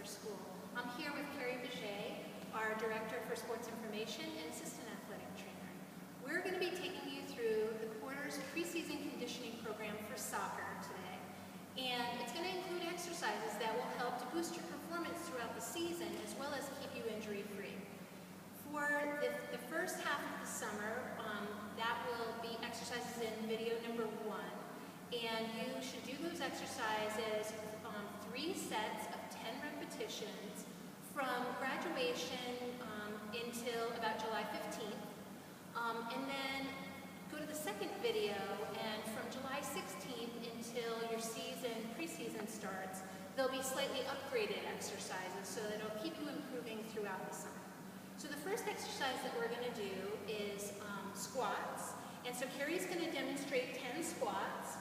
your school. I'm here with Carrie Boucher, our Director for Sports Information and Assistant Athletic Trainer. We're going to be taking you through the quarter's preseason conditioning program for soccer today. And it's going to include exercises that will help to boost your performance throughout the season as well as keep you injury-free. For the first half of the summer, that will be exercises in video number 1. And you should do those exercises 3 sets of 10 repetitions from graduation until about July 15th. And then go to the second video, and from July 16th until your preseason starts, there'll be slightly upgraded exercises so that it'll keep you improving throughout the summer. So the first exercise that we're going to do is squats. And so Carrie's going to demonstrate 10 squats.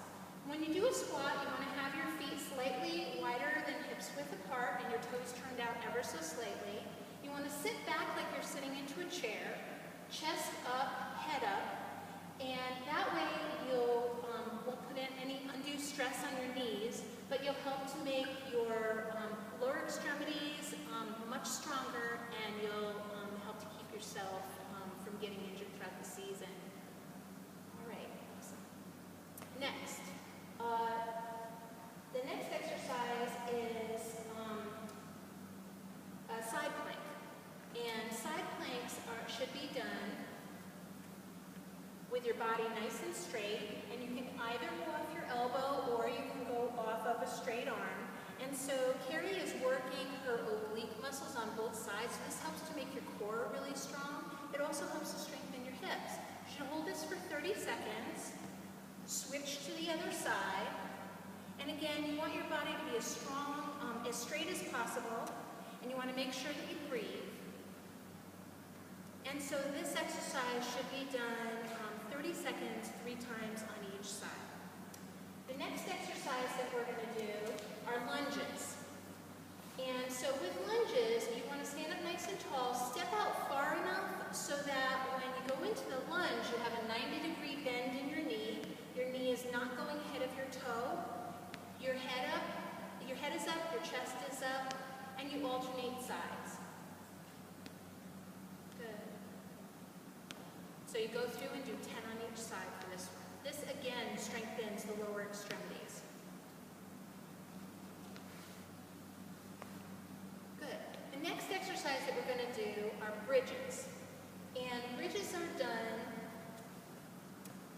When you do a squat, you want to have your feet slightly wider than hips width apart and your toes turned out ever so slightly. You want to sit back like you're sitting into a chair, chest up, head up, and that way you'll won't put in any undue stress on your knees, but you'll help to make your lower extremities much stronger, and you'll help to keep yourself from getting injured throughout the season. All right, awesome. Next, the next exercise is a side plank. And side planks should be done with your body nice and straight, and you can either go off your elbow or you can go off of a straight arm. And so Carrie is working her oblique muscles on both sides, so this helps to make your core really strong. It also helps to strengthen your hips. You should hold this for 30 seconds, switch to the other side, and again, you want your body to be as strong, as straight as possible, and you want to make sure that you breathe. And so this exercise should be done 30 seconds, 3 times on each side. The next exercise that we're going to do are lunges. And so with lunges, you want to stand up nice and tall, step out far enough so that when you go into the lunge, you have a 90-degree bend in your knee. Your knee is not going ahead of your toe. Your head is up, your chest is up, and you alternate sides. Good. So you go through and do 10 on each side for this one. This again strengthens the lower extremities. Good. The next exercise that we're going to do are bridges. And bridges are done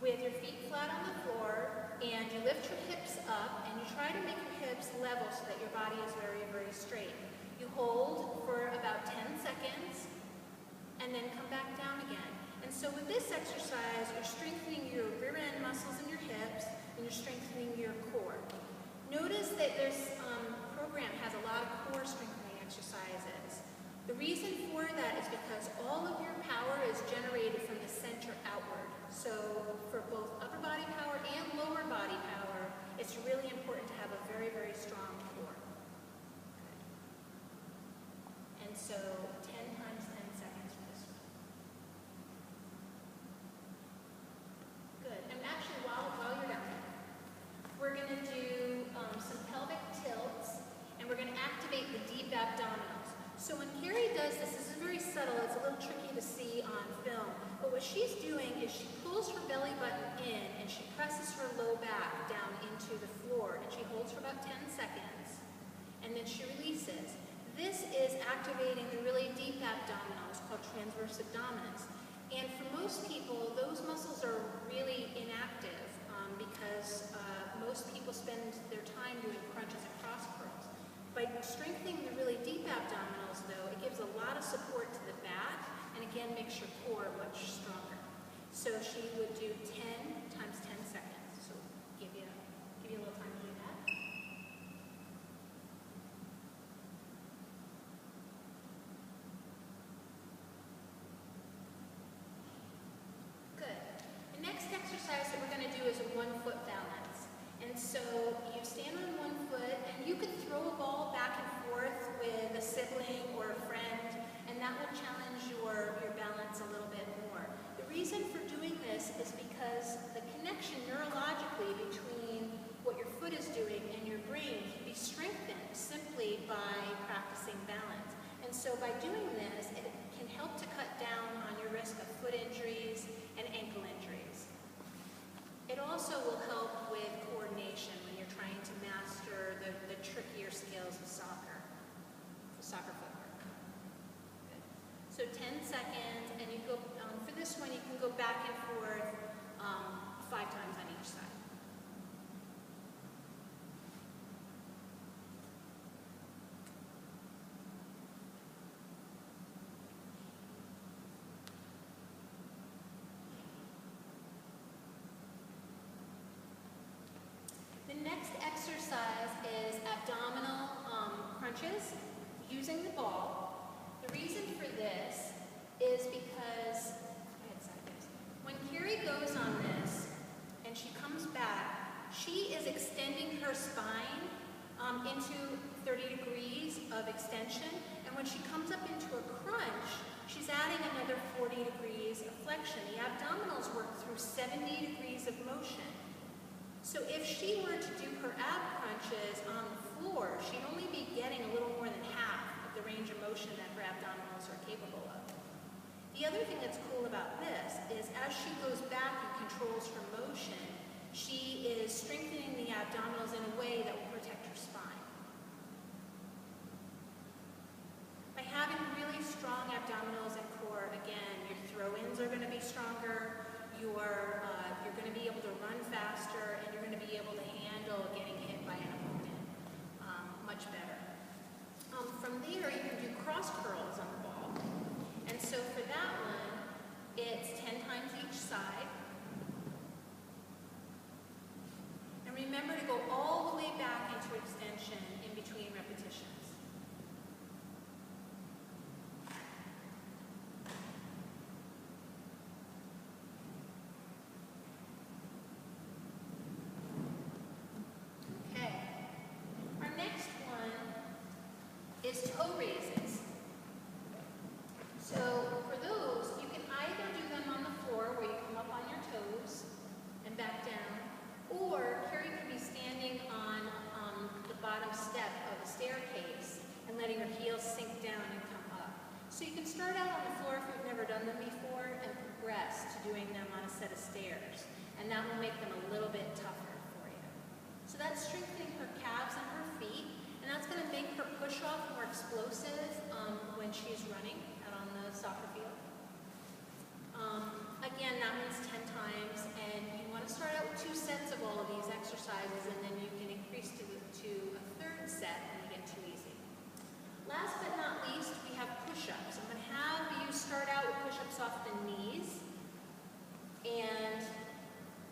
with your feet flat on the floor, and you lift your hips up, and you try to make your hips level so that your body is very, very straight. You hold for about 10 seconds, and then come back down again. And so with this exercise, you're strengthening your rear end muscles in your hips, and you're strengthening your core. Notice that this program has a lot of core strengthening exercises. The reason for that is because all of your power is generated from the center outward. So for both upper body power and lower body power, it's really important to have a very, very strong core. And so 10 times 10 seconds for this one. Good. And actually, while you're down, we're going to do some pelvic tilts, and we're going to activate the deep abdominals. So when Carrie does this, this is very subtle. It's a little tricky to see on film. But what she's doing is she pulls her belly button in, and she presses her low back down into the floor, and she holds for about 10 seconds, and then she releases. This is activating the really deep abdominals called transverse abdominis. And for most people, those muscles are really inactive because most people spend their time doing crunches and cross curls. By strengthening the really deep abdominals, though, it gives a lot of support to the back, and again makes your core much stronger. So she would do 10 times 10 seconds. So give you a little time to do that. Good. The next exercise that we're going to do is a 1-foot balance. And so you stand on 1 foot, and you could throw a ball back and forth with a sibling or a friend, and that will challenge your balance a little bit more. The reason for doing this is because the connection neurologically between what your foot is doing and your brain can be strengthened simply by practicing exercise is abdominal crunches using the ball. The reason for this is because, when Carrie goes on this and she comes back, she is extending her spine into 30 degrees of extension, and when she comes up into a crunch, she's adding another 40 degrees of flexion. The abdominals work through 70 degrees of motion. So if she were to do her ab crunches on the floor, she'd only be getting a little more than half of the range of motion that her abdominals are capable of. The other thing that's cool about this is as she goes back and controls her motion, she is strengthening the abdominals in a way that will protect her spine. By having really strong abdominals and core, again, your throw-ins are going to be stronger, you're going to be able to run faster, and you're going to be able to handle getting hit by an opponent much better. From there, you can do cross curls on the ball. And so for that one, it's 10 times each side. And remember to go all the way back into extension in between repetitions. Is toe raises. So for those, you can either do them on the floor where you come up on your toes and back down, or Carrie could be standing on the bottom step of the staircase and letting her heels sink down and come up. So you can start out on the floor if you've never done them before and progress to doing them on a set of stairs, and that will make them a little bit tougher for you. So that's strengthening her calves and her feet. And that's going to make her push-off more explosive when she's running out on the soccer field. Again, that means 10 times, and you want to start out with 2 sets of all of these exercises, and then you can increase to a third set when you get too easy. Last but not least, we have push-ups. I'm going to have you start out with push-ups off the knees, and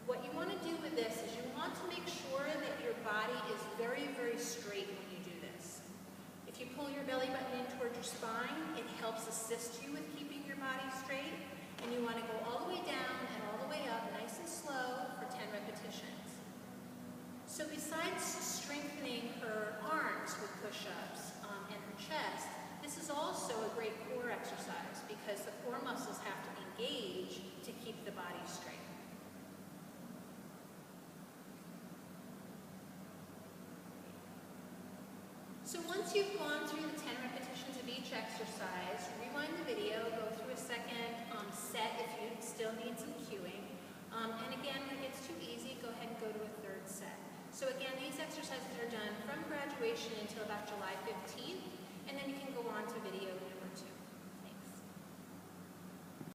what you want to do with this is you want to make sure that your body is very, very straight when you do this. If you pull your belly button in towards your spine, it helps assist you with keeping your body straight. And you want to go all the way down and all the way up, nice and slow, for 10 repetitions. So besides strengthening her arms with push-ups and her chest, this is also a great core exercise because the core muscles have to engage to keep the body straight. So once you've gone through the 10 repetitions of each exercise, rewind the video, go through a second set if you still need some cueing. And again, when it gets too easy, go ahead and go to a third set. So again, these exercises are done from graduation until about July 15th.